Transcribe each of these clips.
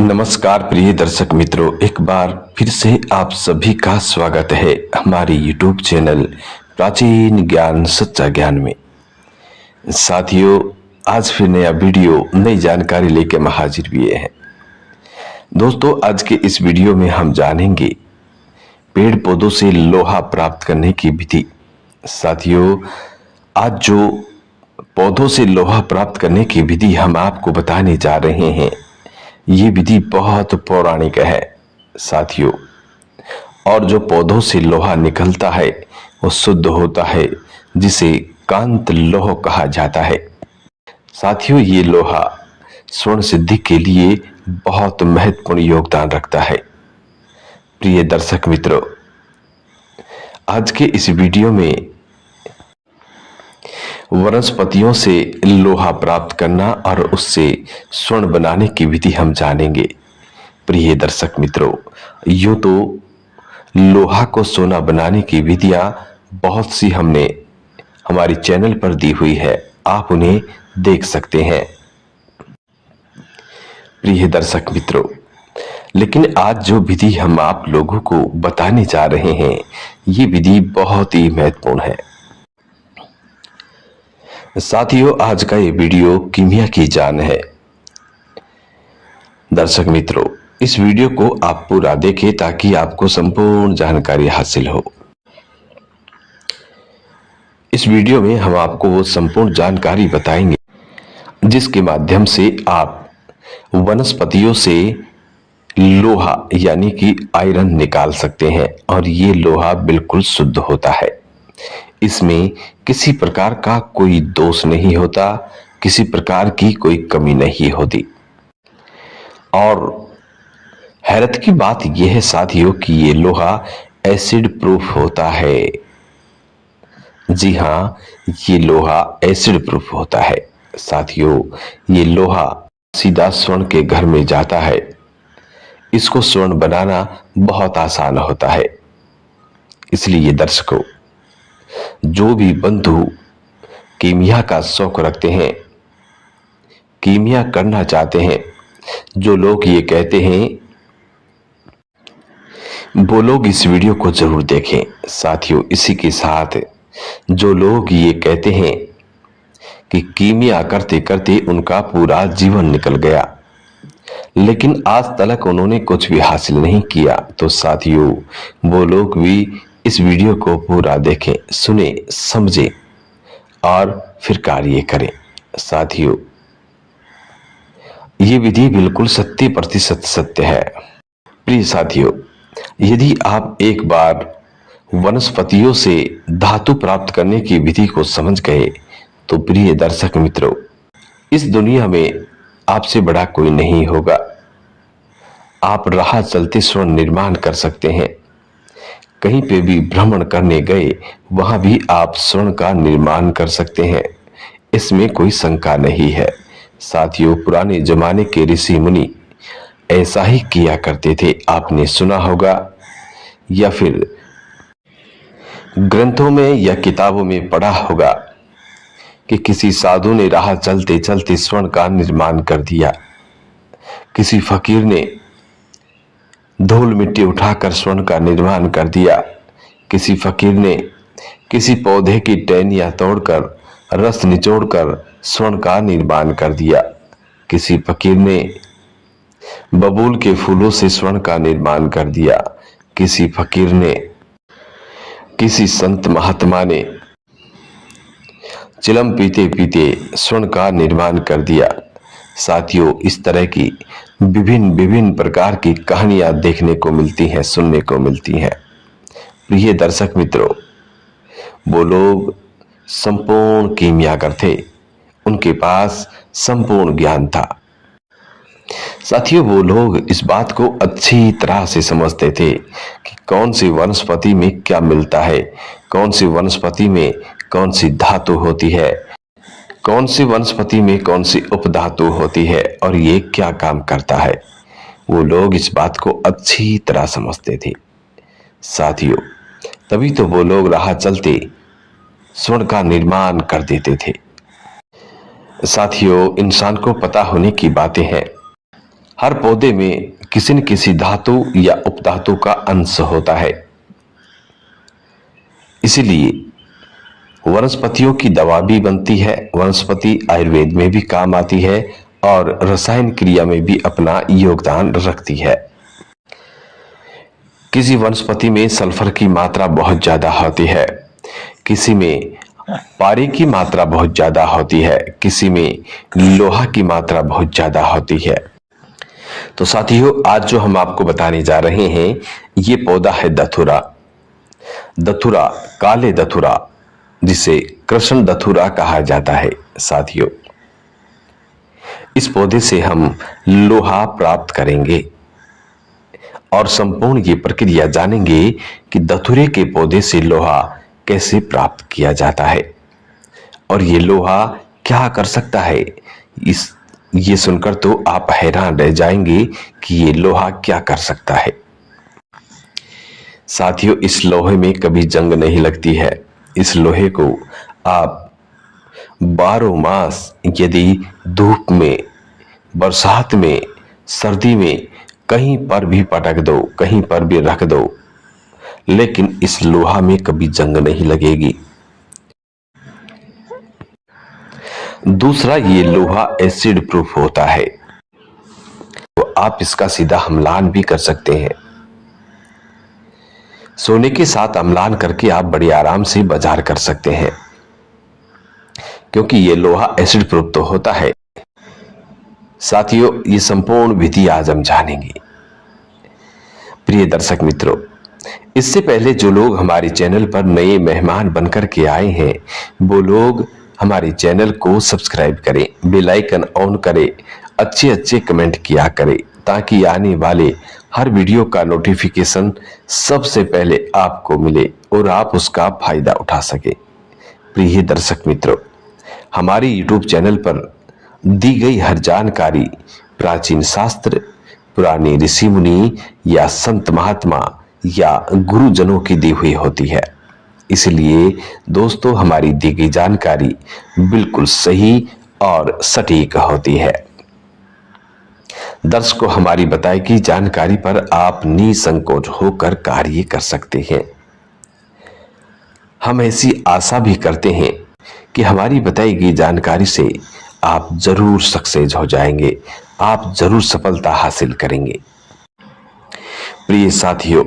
नमस्कार प्रिय दर्शक मित्रों, एक बार फिर से आप सभी का स्वागत है हमारे YouTube चैनल प्राचीन ज्ञान सच्चा ज्ञान में। साथियों, आज फिर नया वीडियो नई जानकारी लेकर हम हाजिर हुए हैं। दोस्तों, आज के इस वीडियो में हम जानेंगे पेड़ पौधों से लोहा प्राप्त करने की विधि। साथियों, आज जो पौधों से लोहा प्राप्त करने की विधि हम आपको बताने जा रहे हैं, ये विधि बहुत पौराणिक है साथियों। और जो पौधों से लोहा निकलता है वो शुद्ध होता है, जिसे कांत लोह कहा जाता है। साथियों, ये लोहा स्वर्ण सिद्धि के लिए बहुत महत्वपूर्ण योगदान रखता है। प्रिय दर्शक मित्रों, आज के इस वीडियो में वनस्पतियों से लोहा प्राप्त करना और उससे स्वर्ण बनाने की विधि हम जानेंगे। प्रिय दर्शक मित्रों, यूं तो लोहा को सोना बनाने की विधियां बहुत सी हमने हमारी चैनल पर दी हुई है, आप उन्हें देख सकते हैं। प्रिय दर्शक मित्रों, लेकिन आज जो विधि हम आप लोगों को बताने जा रहे हैं, ये विधि बहुत ही महत्वपूर्ण है। साथियों, आज का ये वीडियो कीमिया की जान है। दर्शक मित्रों, इस वीडियो को आप पूरा देखें ताकि आपको संपूर्ण जानकारी हासिल हो। इस वीडियो में हम आपको वो संपूर्ण जानकारी बताएंगे जिसके माध्यम से आप वनस्पतियों से लोहा यानी कि आयरन निकाल सकते हैं, और ये लोहा बिल्कुल शुद्ध होता है। इसमें किसी प्रकार का कोई दोष नहीं होता, किसी प्रकार की कोई कमी नहीं होती। और हैरत की बात यह है साथियों कि ये लोहा एसिड प्रूफ होता है। जी हाँ, ये लोहा एसिड प्रूफ होता है। साथियों, ये लोहा सीधा स्वर्ण के घर में जाता है। इसको स्वर्ण बनाना बहुत आसान होता है। इसलिए दर्शकों, जो भी बंधु कीमिया का शौक रखते हैं, कीमिया करना चाहते हैं, जो लोग ये कहते हैं, वो लोग इस वीडियो को जरूर देखें। साथियों, इसी के साथ जो लोग ये कहते हैं कि कीमिया करते करते उनका पूरा जीवन निकल गया, लेकिन आज तक उन्होंने कुछ भी हासिल नहीं किया, तो साथियों, वो लोग भी इस वीडियो को पूरा देखें, सुने, समझें और फिर कार्य करें। साथियों, ये विधि बिल्कुल 70% सत्य है। प्रिय साथियों, यदि आप एक बार वनस्पतियों से धातु प्राप्त करने की विधि को समझ गए, तो प्रिय दर्शक मित्रों, इस दुनिया में आपसे बड़ा कोई नहीं होगा। आप राह चलते स्वर्ण निर्माण कर सकते हैं। कहीं पे भी भ्रमण करने गए, वहां भी आप स्वर्ण का निर्माण कर सकते हैं। इसमें कोई शंका नहीं है। साथियों, पुराने जमाने के ऋषि मुनि ऐसा ही किया करते थे। आपने सुना होगा या फिर ग्रंथों में या किताबों में पढ़ा होगा कि किसी साधु ने राह चलते चलते स्वर्ण का निर्माण कर दिया। किसी फकीर ने धूल मिट्टी उठाकर स्वर्ण का निर्माण कर दिया। किसी फकीर ने किसी पौधे की टहनियां तोड़कर रस निचोड़कर स्वर्ण का निर्माण कर दिया। किसी फकीर ने बबूल के फूलों से स्वर्ण का निर्माण कर दिया। किसी फकीर ने, किसी संत महात्मा ने चिलम पीते पीते स्वर्ण का निर्माण कर दिया। साथियों, इस तरह की विभिन्न प्रकार की कहानियां देखने को मिलती हैं, सुनने को मिलती हैं। प्रिय दर्शक मित्रों, वो लोग संपूर्ण कीमियागर थे, उनके पास संपूर्ण ज्ञान था। साथियों, वो लोग इस बात को अच्छी तरह से समझते थे कि कौन सी वनस्पति में क्या मिलता है, कौन सी वनस्पति में कौन सी धातु होती है, कौन सी वनस्पति में कौन सी उपधातु होती है और ये क्या काम करता है। वो लोग इस बात को अच्छी तरह समझते थे। साथियों, तभी तो वो लोग राह चलते स्वर्ण का निर्माण कर देते थे। साथियों, इंसान को पता होने की बातें हैं। हर पौधे में किसी न किसी धातु या उपधातु का अंश होता है। इसीलिए वनस्पतियों की दवा भी बनती है। वनस्पति आयुर्वेद में भी काम आती है और रसायन क्रिया में भी अपना योगदान रखती है। किसी वनस्पति में सल्फर की मात्रा बहुत ज्यादा होती है, किसी में पारे की मात्रा बहुत ज्यादा होती है, किसी में लोहा की मात्रा बहुत ज्यादा होती है। तो साथियों, आज जो हम आपको बताने जा रहे हैं ये पौधा है धतूरा। धतूरा, काले धतूरा, जिसे कृष्ण धतूरा कहा जाता है। साथियों, इस पौधे से हम लोहा प्राप्त करेंगे और संपूर्ण ये प्रक्रिया जानेंगे कि धतूरे के पौधे से लोहा कैसे प्राप्त किया जाता है और ये लोहा क्या कर सकता है। ये सुनकर तो आप हैरान रह जाएंगे कि ये लोहा क्या कर सकता है। साथियों, इस लोहे में कभी जंग नहीं लगती है। इस लोहे को आप 12 मास यदि धूप में, बरसात में, सर्दी में कहीं पर भी पटक दो, कहीं पर भी रख दो, लेकिन इस लोहा में कभी जंग नहीं लगेगी। दूसरा, ये लोहा एसिड प्रूफ होता है, तो आप इसका सीधा अम्लान भी कर सकते हैं। सोने के साथ अम्लान करके आप बड़े आराम से बाजार कर सकते हैं, क्योंकि ये लोहा एसिड प्रूफ तो होता है। साथियों, ये संपूर्ण विधि आज हम जानेंगे। प्रिय दर्शक मित्रों, इससे पहले जो लोग हमारे चैनल पर नए मेहमान बनकर के आए हैं, वो लोग हमारे चैनल को सब्सक्राइब करें, बेल आइकन ऑन करें, अच्छे अच्छे कमेंट किया करें, ताकि आने वाले हर वीडियो का नोटिफिकेशन सबसे पहले आपको मिले और आप उसका फायदा उठा सके। प्रिय दर्शक मित्रों, हमारे YouTube चैनल पर दी गई हर जानकारी प्राचीन शास्त्र, पुराने ऋषि मुनि या संत महात्मा या गुरुजनों की दी हुई होती है। इसलिए दोस्तों, हमारी दी गई जानकारी बिल्कुल सही और सटीक होती है। दर्शकों, हमारी बताई गई जानकारी पर आप निसंकोच होकर कार्य कर सकते हैं। हम ऐसी आशा भी करते हैं कि हमारी बताई गई जानकारी से आप जरूर सक्सेस हो जाएंगे, आप जरूर सफलता हासिल करेंगे। प्रिय साथियों,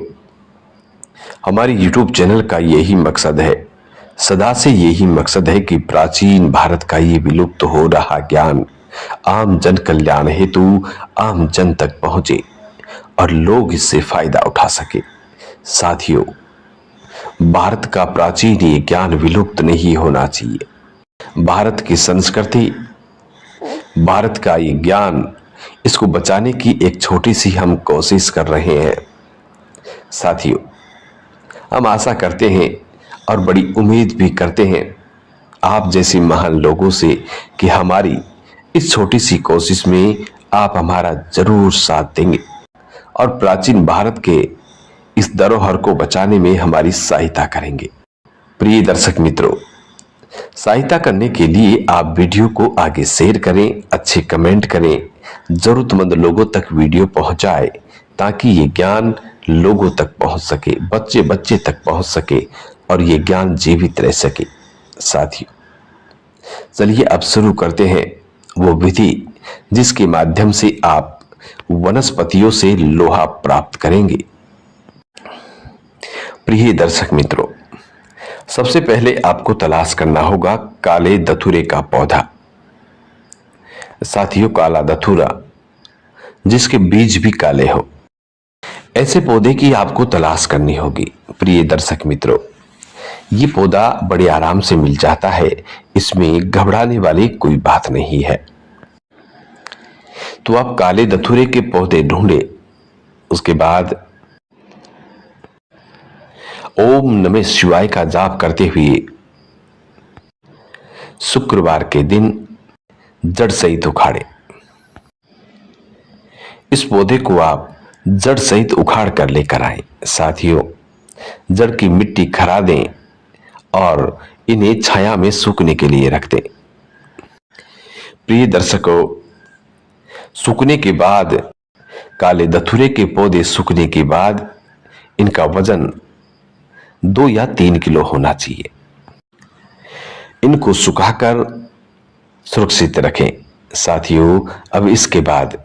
हमारे YouTube चैनल का यही मकसद है, सदा से यही मकसद है कि प्राचीन भारत का ये विलुप्त हो रहा ज्ञान आम जन कल्याण हेतु आम जन तक पहुंचे और लोग इससे फायदा उठा सके। साथियों, भारत का प्राचीन ये ज्ञान विलुप्त नहीं होना चाहिए। भारत की संस्कृति, भारत का ये ज्ञान, इसको बचाने की एक छोटी सी हम कोशिश कर रहे हैं। साथियों, हम आशा करते हैं और बड़ी उम्मीद भी करते हैं आप जैसी महान लोगों से कि हमारी इस छोटी सी कोशिश में आप हमारा जरूर साथ देंगे और प्राचीन भारत के इस धरोहर को बचाने में हमारी सहायता करेंगे। प्रिय दर्शक मित्रों, सहायता करने के लिए आप वीडियो को आगे शेयर करें, अच्छे कमेंट करें, जरूरतमंद लोगों तक वीडियो पहुंचाएं, ताकि ये ज्ञान लोगों तक पहुंच सके, बच्चे बच्चे तक पहुंच सके और ये ज्ञान जीवित रह सके। साथियों, चलिए अब शुरू करते हैं वो विधि जिसके माध्यम से आप वनस्पतियों से लोहा प्राप्त करेंगे। प्रिय दर्शक मित्रों, सबसे पहले आपको तलाश करना होगा काले धतूरे का पौधा। साथियों, काला धतूरा जिसके बीज भी काले हो, ऐसे पौधे की आपको तलाश करनी होगी। प्रिय दर्शक मित्रों, ये पौधा बड़े आराम से मिल जाता है, इसमें घबराने वाली कोई बात नहीं है। तो आप काले धतूरे के पौधे ढूंढे, उसके बाद ओम नमः शिवाय का जाप करते हुए शुक्रवार के दिन जड़ सहित उखाड़े। इस पौधे को आप जड़ सहित उखाड़ कर लेकर आए। साथियों, जड़ की मिट्टी खरा दें और इन्हें छाया में सूखने के लिए रख दें। प्रिय दर्शकों, सूखने के बाद काले धतूरे के पौधे सूखने के बाद इनका वजन 2 या 3 किलो होना चाहिए। इनको सुखाकर सुरक्षित रखें। साथियों, अब इसके बाद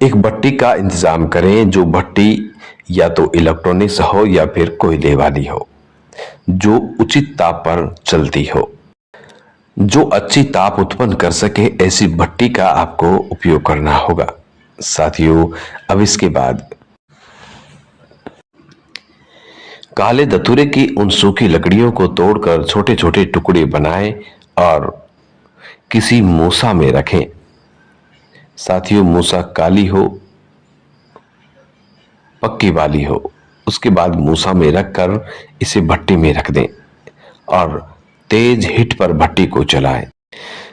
एक भट्टी का इंतजाम करें, जो भट्टी या तो इलेक्ट्रॉनिक्स हो या फिर कोयले वाली हो, जो उचित ताप पर चलती हो, जो अच्छी ताप उत्पन्न कर सके। ऐसी भट्टी का आपको उपयोग करना होगा। साथियों, अब इसके बाद काले धतूरे की उन सूखी लकड़ियों को तोड़कर छोटे छोटे टुकड़े बनाएं और किसी मूसा में रखें। साथियों, मूसा काली हो, पक्की वाली हो। उसके बाद मूसा में रखकर इसे भट्टी में रख दें और तेज हीट पर भट्टी को चलाएं।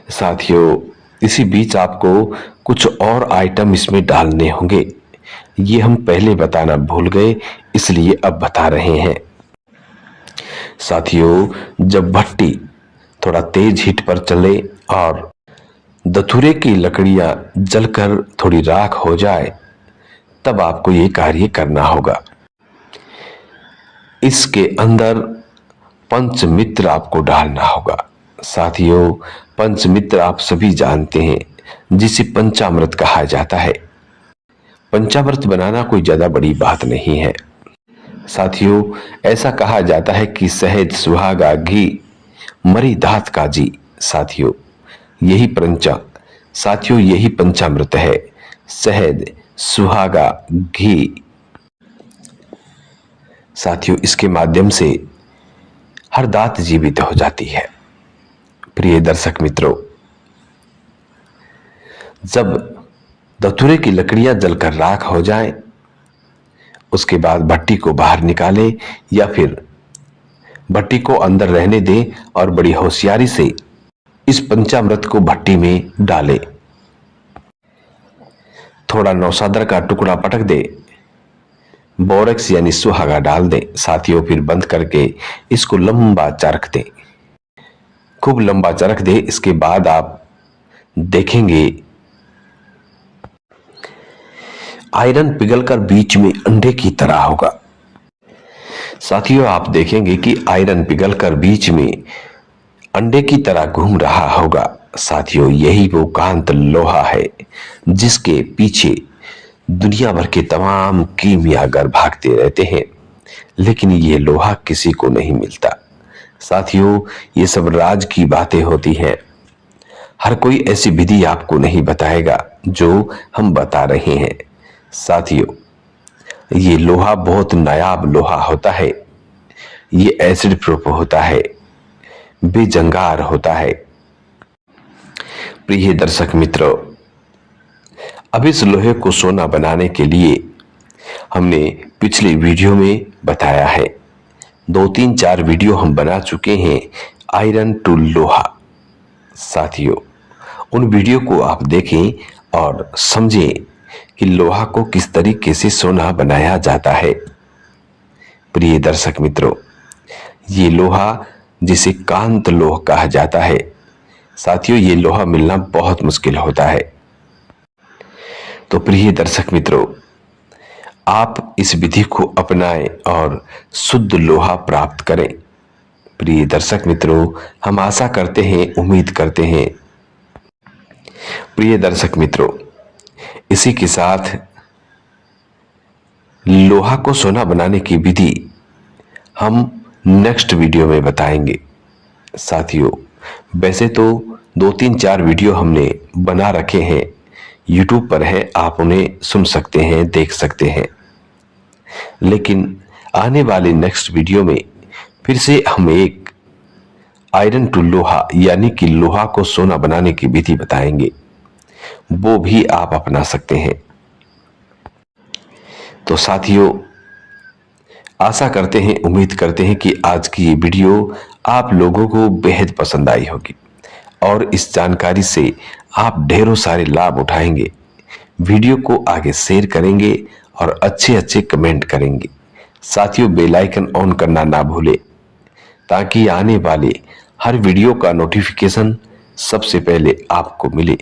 साथियों, इसी बीच आपको कुछ और आइटम इसमें डालने होंगे। ये हम पहले बताना भूल गए, इसलिए अब बता रहे हैं। साथियों, जब भट्टी थोड़ा तेज हीट पर चले और धतूरे की लकड़ियां जलकर थोड़ी राख हो जाए, तब आपको ये कार्य करना होगा। इसके अंदर पंचमित्र आपको डालना होगा। साथियों, पंचमित्र आप सभी जानते हैं, जिसे पंचामृत कहा जाता है। पंचामृत बनाना कोई ज्यादा बड़ी बात नहीं है। साथियों, ऐसा कहा जाता है कि शहद सुहागा घी मरी दात का जी। साथियों, यही पंचामृत है। शहद सुहागा घी। साथियों, इसके माध्यम से हर दात जीवित हो जाती है। प्रिय दर्शक मित्रों, जब धतूरे की लकड़ियां जलकर राख हो जाएं, उसके बाद भट्टी को बाहर निकालें या फिर भट्टी को अंदर रहने दें और बड़ी होशियारी से इस पंचामृत को भट्टी में डालें। थोड़ा नौसादर का टुकड़ा पटक दे, बोरेक्स यानी सुहागा डाल दें। साथियों, फिर बंद करके इसको लंबा चरख दें, खूब लंबा चरख दे। इसके बाद आप देखेंगे आयरन पिघलकर बीच में अंडे की तरह होगा। साथियों, आप देखेंगे कि आयरन पिघलकर बीच में अंडे की तरह घूम रहा होगा। साथियों, यही वो कांत लोहा है जिसके पीछे दुनिया भर के तमाम कीमियागर भागते रहते हैं, लेकिन ये लोहा किसी को नहीं मिलता। साथियों, ये सब राज की बातें होती हैं। हर कोई ऐसी विधि आपको नहीं बताएगा जो हम बता रहे हैं। साथियों, ये लोहा बहुत नायाब लोहा होता है। ये एसिड प्रूफ होता है, बेजंगार होता है। प्रिय दर्शक मित्रों, अब इस लोहे को सोना बनाने के लिए हमने पिछले वीडियो में बताया है। 2-3-4 वीडियो हम बना चुके हैं आयरन टू लोहा। साथियों, उन वीडियो को आप देखें और समझें कि लोहा को किस तरीके से सोना बनाया जाता है। प्रिय दर्शक मित्रों, ये लोहा जिसे कांत लोह कहा जाता है। साथियों, ये लोहा मिलना बहुत मुश्किल होता है। तो प्रिय दर्शक मित्रों, आप इस विधि को अपनाएं और शुद्ध लोहा प्राप्त करें। प्रिय दर्शक मित्रों, हम आशा करते हैं, उम्मीद करते हैं। प्रिय दर्शक मित्रों, इसी के साथ लोहा को सोना बनाने की विधि हम नेक्स्ट वीडियो में बताएंगे। साथियों, वैसे तो 2-3-4 वीडियो हमने बना रखे हैं, YouTube पर है, आप उन्हें सुन सकते हैं, देख सकते हैं। लेकिन आने वाले नेक्स्ट वीडियो में फिर से हम एक आयरन टू लोहा यानी कि लोहा को सोना बनाने की विधि बताएंगे, वो भी आप अपना सकते हैं। तो साथियों, आशा करते हैं, उम्मीद करते हैं कि आज की ये वीडियो आप लोगों को बेहद पसंद आई होगी और इस जानकारी से आप ढेरों सारे लाभ उठाएंगे। वीडियो को आगे शेयर करेंगे और अच्छे अच्छे कमेंट करेंगे। साथियों, बेल आइकन ऑन करना ना भूलें ताकि आने वाले हर वीडियो का नोटिफिकेशन सबसे पहले आपको मिले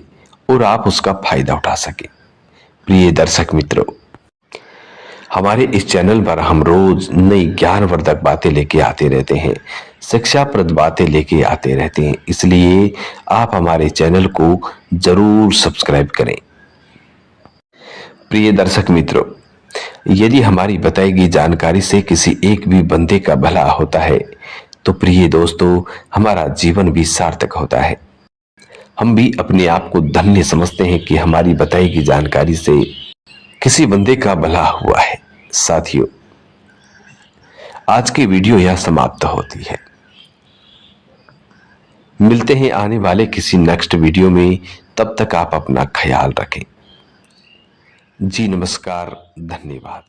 और आप उसका फायदा उठा सकें। प्रिय दर्शक मित्रों, हमारे इस चैनल पर हम रोज नई ज्ञानवर्धक बातें लेके आते रहते हैं, शिक्षाप्रद बातें लेके आते रहते हैं। इसलिए आप हमारे चैनल को जरूर सब्सक्राइब करें। प्रिय दर्शक मित्रों, यदि हमारी बताई गई जानकारी से किसी एक भी बंदे का भला होता है तो प्रिय दोस्तों, हमारा जीवन भी सार्थक होता है। हम भी अपने आप को धन्य समझते हैं कि हमारी बताई गई जानकारी से किसी बंदे का भला हुआ है। साथियों, आज की वीडियो यहां समाप्त होती है। मिलते हैं आने वाले किसी नेक्स्ट वीडियो में। तब तक आप अपना ख्याल रखें। जी नमस्कार, धन्यवाद।